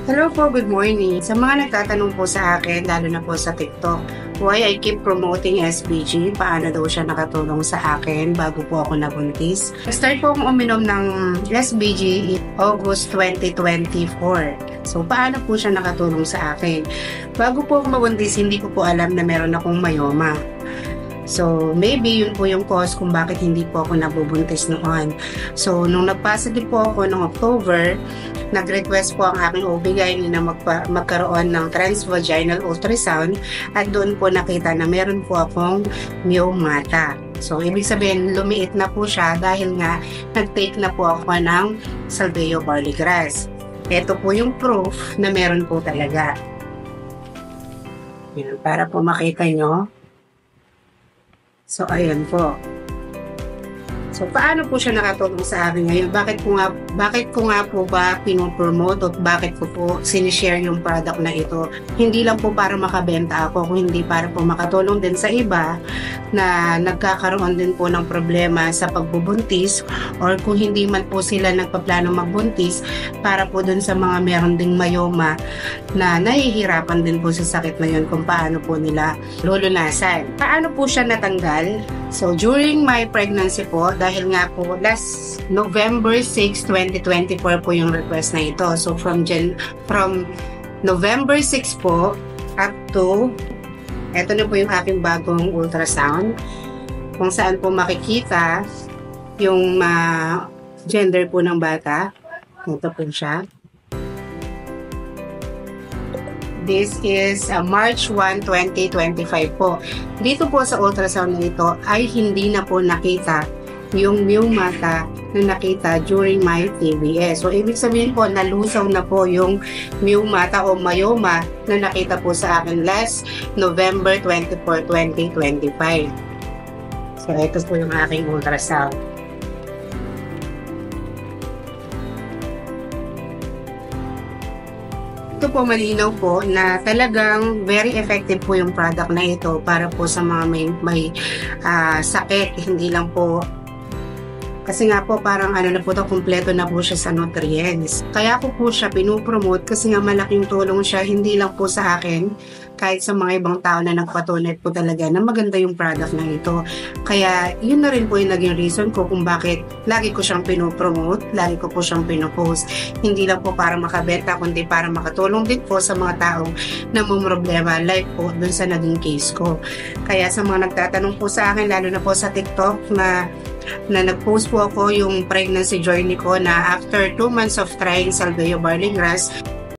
Hello po, good morning. Sa mga nagtatanong po sa akin, lalo na po sa TikTok, why I keep promoting SBG, paano daw siya nakatulong sa akin bago po ako nabuntis. Start po akong uminom ng SBG in August 2024. So, paano po siya nakatulong sa akin? Bago po ako mabuntis, hindi ko po alam na meron akong myoma. So, maybe yun po yung cause kung bakit hindi po ako nabubuntis noon. So, nung nag-positive po ako noong October, nag-request po ang aking OB-GYN na magkaroon ng transvaginal ultrasound at doon po nakita na meron po akong myomata. So, ibig sabihin, lumiit na po siya dahil nga nag-take na po ako ng Salveo barley grass. Ito po yung proof na meron po talaga. Yan, para po makita nyo. So, ayan po. So, paano po siya nakatulong sa akin ngayon? Bakit ko nga po ba pinopromote o bakit ko po sinishare yung product na ito? Hindi lang po para makabenta ako, kung hindi para po makatulong din sa iba na nagkakaroon din po ng problema sa pagbubuntis or kung hindi man po sila nagpaplano magbuntis para po dun sa mga meron ding myoma na nahihirapan din po sa sakit na yun kung paano po nila lulunasan. Paano po siya natanggal? So, during my pregnancy po, dahil nga po last November 6, 2024 po yung request na ito. So, from November 6 po up to, eto na po yung aking bagong ultrasound, kung saan po makikita yung gender po ng bata. Ito po siya. This is March 1, 2025 po. Dito po sa ultrasound na ito ay hindi na po nakita yung myomata na nakita during my TBS. So, ibig sabihin po, nalusaw na po yung myomata o myoma na nakita po sa akin last November 24, 2025. So, ito po yung aking ultrasound. Ito po malinaw po na talagang very effective po yung product na ito para po sa mga may sakit, hindi lang po kasi nga po parang na po ito, kumpleto na po siya sa nutrients. Kaya ko po siya pinupromote kasi nga malaking tulong siya hindi lang po sa akin, kahit sa mga ibang tao na nagpatunay po talaga na maganda yung product na ito. Kaya yun na rin po yung naging reason ko kung bakit lagi ko siyang pinupromote, lagi ko po siyang pinupost. Hindi lang po para makabenta, kundi para makatulong din po sa mga taong namumroblema like po dun sa naging case ko. Kaya sa mga nagtatanong po sa akin, lalo na po sa TikTok na nag-post po ako yung pregnancy journey ko na after 2 months of trying Salveo barley grass,